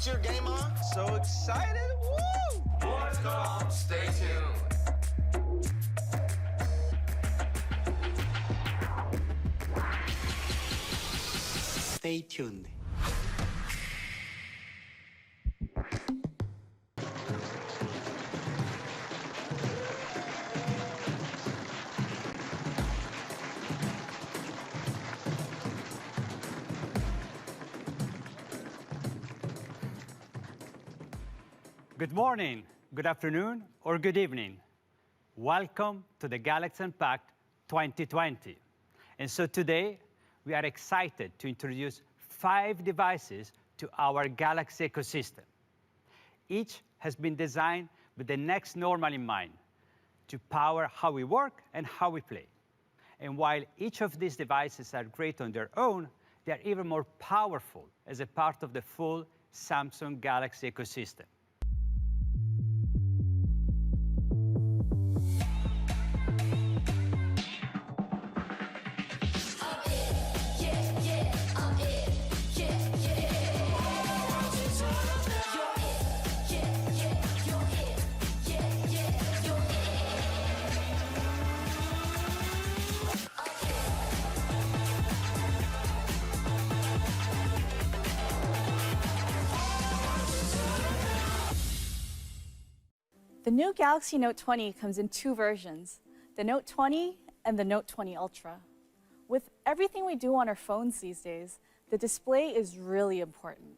Get your game on. So excited. Woo! More to come. Stay tuned. Stay tuned. Good morning, good afternoon, or good evening. Welcome to the Galaxy Unpacked 2020. And so today, we are excited to introduce 5 devices to our Galaxy ecosystem. Each has been designed with the next normal in mind, to power how we work and how we play. And while each of these devices are great on their own, they are even more powerful as a part of the full Samsung Galaxy ecosystem. The new Galaxy Note 20 comes in 2 versions, the Note 20 and the Note 20 Ultra. With everything we do on our phones these days, the display is really important.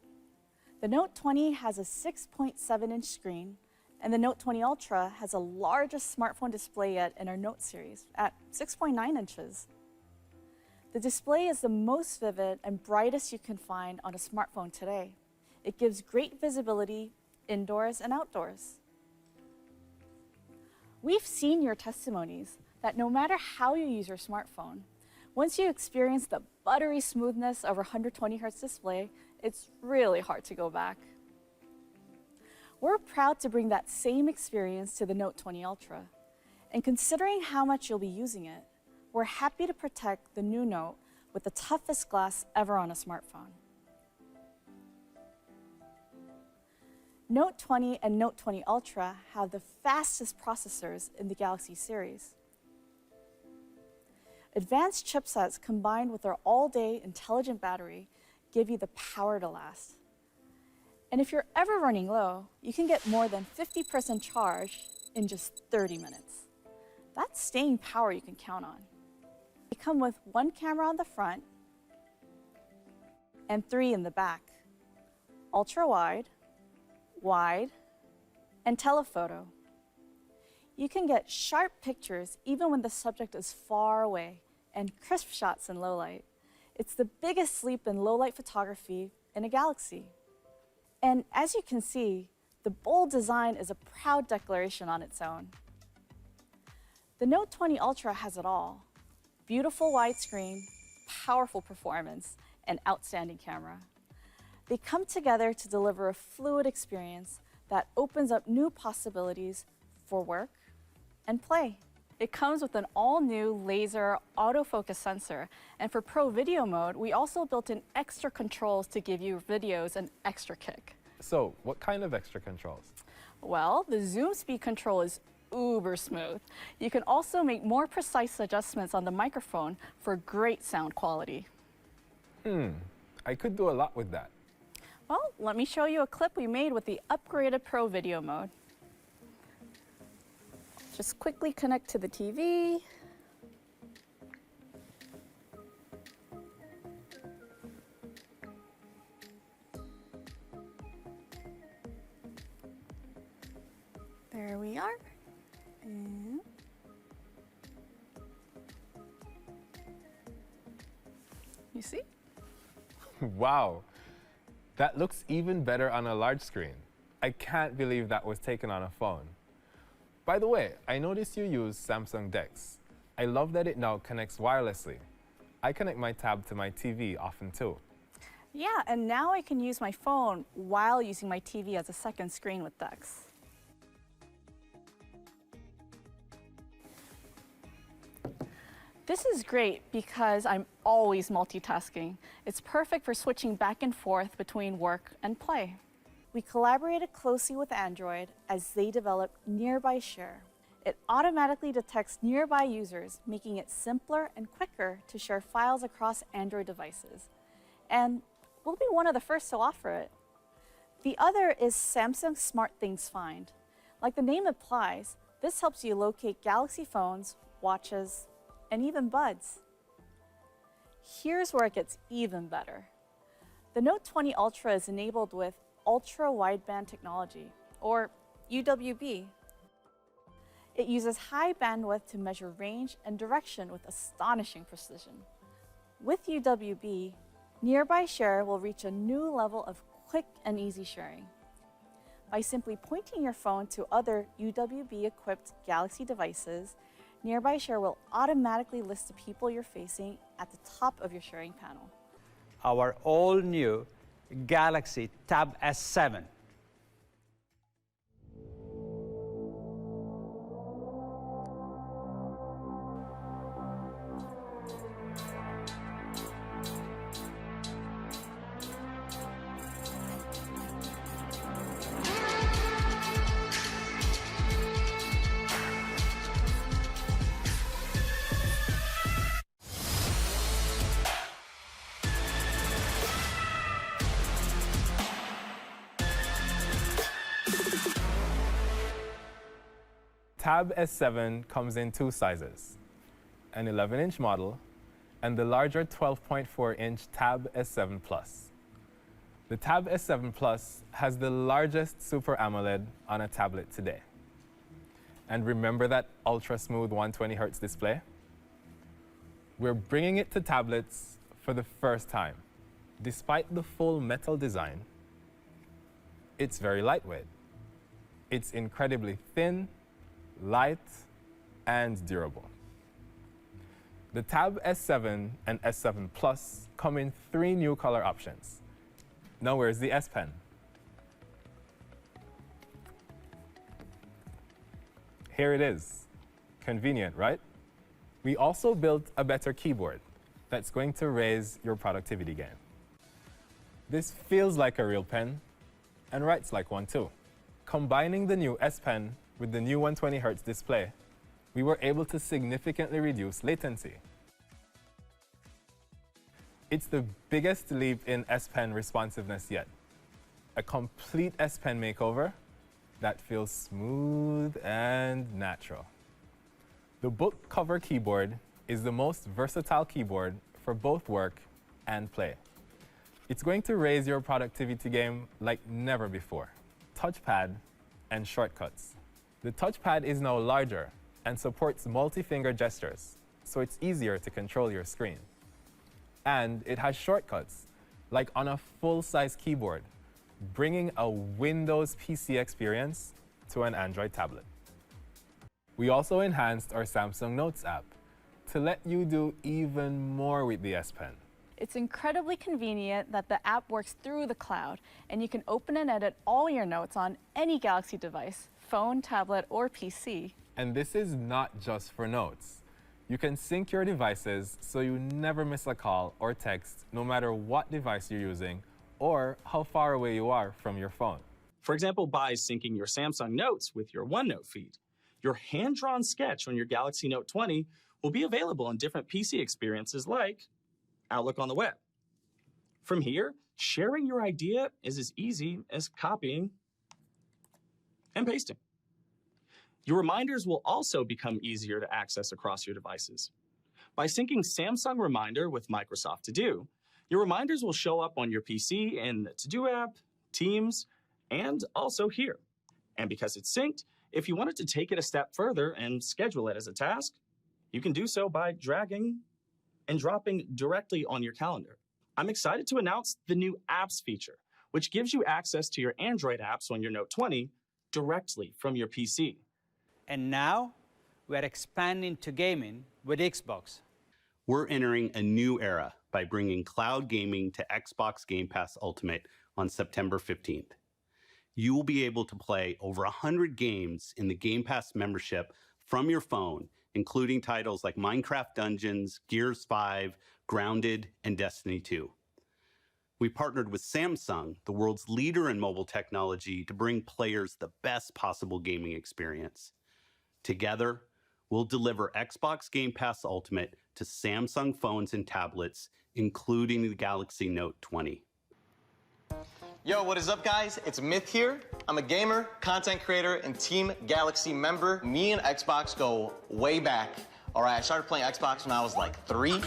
The Note 20 has a 6.7-inch screen, and the Note 20 Ultra has the largest smartphone display yet in our Note series at 6.9 inches. The display is the most vivid and brightest you can find on a smartphone today. It gives great visibility indoors and outdoors. We've seen your testimonies that no matter how you use your smartphone, once you experience the buttery smoothness of our 120 Hz display, it's really hard to go back. We're proud to bring that same experience to the Note 20 Ultra. And considering how much you'll be using it, we're happy to protect the new Note with the toughest glass ever on a smartphone. Note 20 and Note 20 Ultra have the fastest processors in the Galaxy series. Advanced chipsets combined with our all-day intelligent battery give you the power to last. And if you're ever running low, you can get more than 50% charged in just 30 minutes. That's staying power you can count on. They come with 1 camera on the front and 3 in the back, ultra-wide, wide, and telephoto. You can get sharp pictures even when the subject is far away and crisp shots in low light. It's the biggest leap in low light photography in a Galaxy. And as you can see, the bold design is a proud declaration on its own. The Note 20 Ultra has it all: beautiful widescreen, powerful performance, and outstanding camera. They come together to deliver a fluid experience that opens up new possibilities for work and play. It comes with an all-new laser autofocus sensor, and for Pro Video mode, we also built in extra controls to give you videos an extra kick. So, what kind of extra controls? Well, the zoom speed control is uber smooth. You can also make more precise adjustments on the microphone for great sound quality. I could do a lot with that. Well, let me show you a clip we made with the upgraded Pro Video mode. Just quickly connect to the TV. There we are. And you see? Wow, that looks even better on a large screen. I can't believe that was taken on a phone. By the way, I noticed you use Samsung DeX. I love that it now connects wirelessly. I connect my tab to my TV often too. Yeah, and now I can use my phone while using my TV as a second screen with DeX. This is great because I'm always multitasking. It's perfect for switching back and forth between work and play. We collaborated closely with Android as they developed Nearby Share. It automatically detects nearby users, making it simpler and quicker to share files across Android devices. And we'll be one of the first to offer it. The other is Samsung SmartThings Find. Like the name implies, this helps you locate Galaxy phones, watches, and even buds. Here's where it gets even better. The Note 20 Ultra is enabled with ultra-wideband technology, or UWB. It uses high bandwidth to measure range and direction with astonishing precision. With UWB, Nearby Share will reach a new level of quick and easy sharing. By simply pointing your phone to other UWB-equipped Galaxy devices, Nearby Share will automatically list the people you're facing at the top of your sharing panel. Our all-new Galaxy Tab S7. Tab S7 comes in two sizes, an 11-inch model and the larger 12.4-inch Tab S7 Plus. The Tab S7 Plus has the largest Super AMOLED on a tablet today. And remember that ultra-smooth 120Hz display? We're bringing it to tablets for the first time. Despite the full metal design, it's very lightweight. It's incredibly thin, light, and durable. The Tab S7 and S7 Plus come in 3 new color options. Now where's the S Pen? Here it is. Convenient, right? We also built a better keyboard that's going to raise your productivity game. This feels like a real pen and writes like one too. Combining the new S Pen with the new 120Hz display, we were able to significantly reduce latency. It's the biggest leap in S Pen responsiveness yet. A complete S Pen makeover that feels smooth and natural. The book cover keyboard is the most versatile keyboard for both work and play. It's going to raise your productivity game like never before. Touchpad and shortcuts. The touchpad is now larger and supports multi-finger gestures, so it's easier to control your screen. And it has shortcuts, like on a full-size keyboard, bringing a Windows PC experience to an Android tablet. We also enhanced our Samsung Notes app to let you do even more with the S Pen. It's incredibly convenient that the app works through the cloud, and you can open and edit all your notes on any Galaxy device, phone, tablet, or PC. And this is not just for notes. You can sync your devices so you never miss a call or text, no matter what device you're using or how far away you are from your phone. For example, by syncing your Samsung Notes with your OneNote feed, your hand-drawn sketch on your Galaxy Note 20 will be available in different PC experiences like Outlook on the web. From here, sharing your idea is as easy as copying and pasting. Your reminders will also become easier to access across your devices. By syncing Samsung Reminder with Microsoft To Do, your reminders will show up on your PC in the To Do app, Teams, and also here. And because it's synced, if you wanted to take it a step further and schedule it as a task, you can do so by dragging and dropping directly on your calendar. I'm excited to announce the new Apps feature, which gives you access to your Android apps on your Note 20 directly from your PC. And now, we're expanding to gaming with Xbox. We're entering a new era by bringing cloud gaming to Xbox Game Pass Ultimate on September 15th. You will be able to play over 100 games in the Game Pass membership from your phone, including titles like Minecraft Dungeons, Gears 5, Grounded, and Destiny 2. We partnered with Samsung, the world's leader in mobile technology, to bring players the best possible gaming experience. Together, we'll deliver Xbox Game Pass Ultimate to Samsung phones and tablets, including the Galaxy Note 20. Yo, what is up, guys? It's Myth here. I'm a gamer, content creator, and Team Galaxy member. Me and Xbox go way back. All right, I started playing Xbox when I was like 3.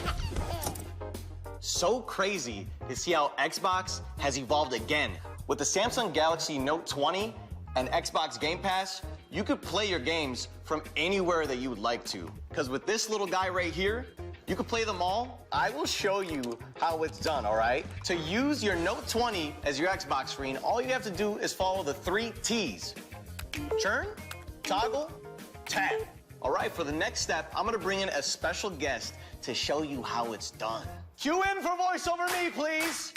So crazy to see how Xbox has evolved again. With the Samsung Galaxy Note 20 and Xbox Game Pass, you could play your games from anywhere that you would like to. Because with this little guy right here, you can play them all. I will show you how it's done, all right? To use your Note 20 as your Xbox screen, all you have to do is follow the 3 T's. Churn, toggle, tap. All right, for the next step, I'm gonna bring in a special guest to show you how it's done. Cue in for voice over me, please.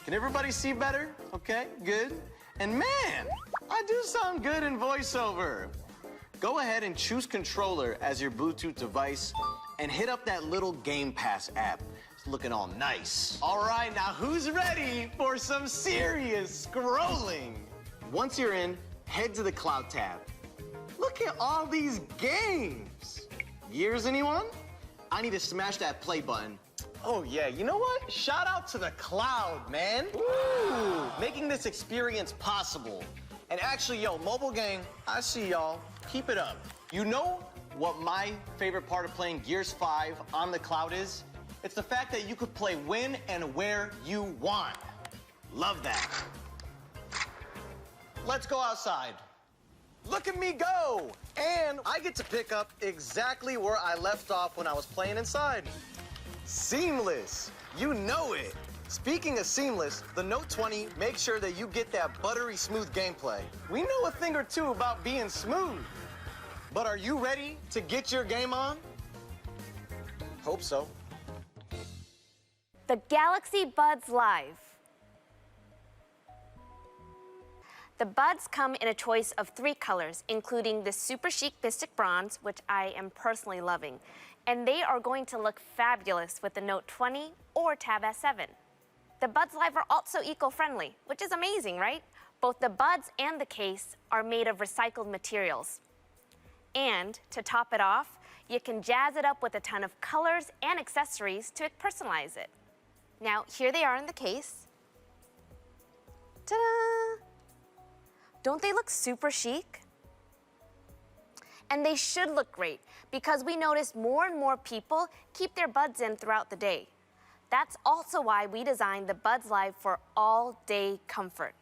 Can everybody see better? Okay, good. And man, I do sound good in voiceover. Go ahead and choose controller as your Bluetooth device and hit up that little Game Pass app. It's looking all nice. All right, now who's ready for some serious scrolling? Once you're in, head to the Cloud tab. Look at all these games. Gears, anyone? I need to smash that play button. Oh yeah, you know what? Shout out to the cloud, man. Woo! Making this experience possible. And actually, yo, mobile gang, I see y'all. Keep it up. You know what my favorite part of playing Gears 5 on the cloud is? It's the fact that you could play when and where you want. Love that. Let's go outside. Look at me go! And I get to pick up exactly where I left off when I was playing inside. Seamless, you know it. Speaking of seamless, the Note 20 makes sure that you get that buttery smooth gameplay. We know a thing or two about being smooth. But are you ready to get your game on? Hope so. The Galaxy Buds Live. The Buds come in a choice of 3 colors, including the super chic Mystic Bronze, which I am personally loving. And they are going to look fabulous with the Note 20 or Tab S7. The Buds Live are also eco-friendly, which is amazing, right? Both the buds and the case are made of recycled materials. And to top it off, you can jazz it up with a ton of colors and accessories to personalize it. Now, here they are in the case. Ta-da! Don't they look super chic? And they should look great because we notice more and more people keep their buds in throughout the day. That's also why we designed the Buds Live for all-day comfort.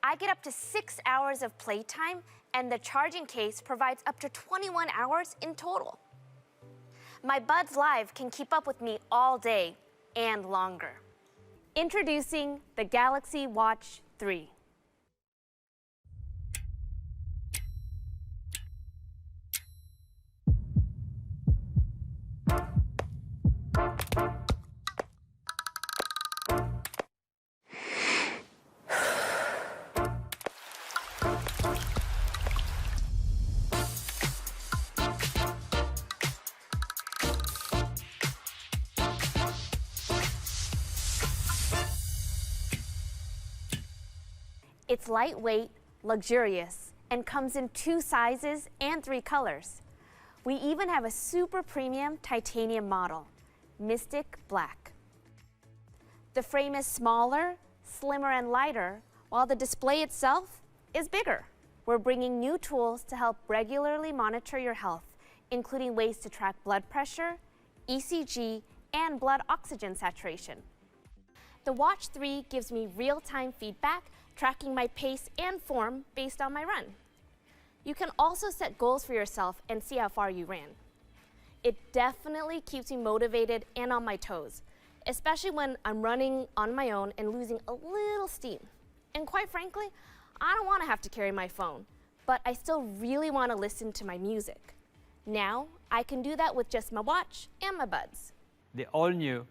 I get up to 6 hours of playtime, and the charging case provides up to 21 hours in total. My Buds Live can keep up with me all day and longer. Introducing the Galaxy Watch 3. It's lightweight, luxurious, and comes in 2 sizes and 3 colors. We even have a super premium titanium model, Mystic Black. The frame is smaller, slimmer, and lighter, while the display itself is bigger. We're bringing new tools to help regularly monitor your health, including ways to track blood pressure, ECG, and blood oxygen saturation. The Watch 3 gives me real-time feedback, tracking my pace and form based on my run. You can also set goals for yourself and see how far you ran. It definitely keeps me motivated and on my toes, especially when I'm running on my own and losing a little steam. And quite frankly, I don't want to have to carry my phone, but I still really want to listen to my music. Now, I can do that with just my watch and my buds. The all-new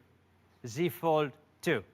Z Fold 2.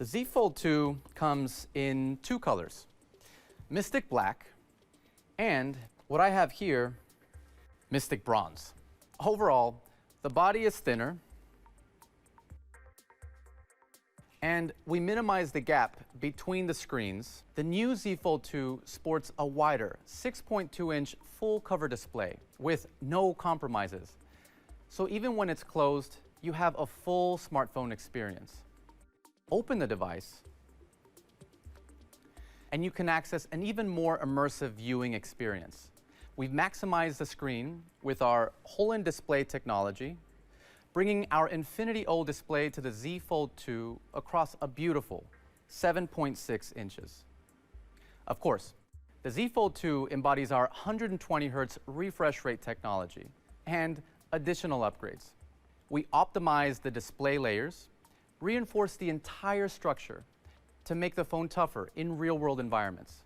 The Z Fold2 comes in two colors, Mystic Black and what I have here, Mystic Bronze. Overall, the body is thinner and we minimize the gap between the screens. The new Z Fold2 sports a wider 6.2-inch full cover display with no compromises. So even when it's closed, you have a full smartphone experience. Open the device, and you can access an even more immersive viewing experience. We've maximized the screen with our whole-in display technology, bringing our Infinity O display to the Z Fold2 across a beautiful 7.6 inches. Of course, the Z Fold2 embodies our 120 Hz refresh rate technology and additional upgrades. We optimize the display layers, reinforce the entire structure to make the phone tougher in real-world environments.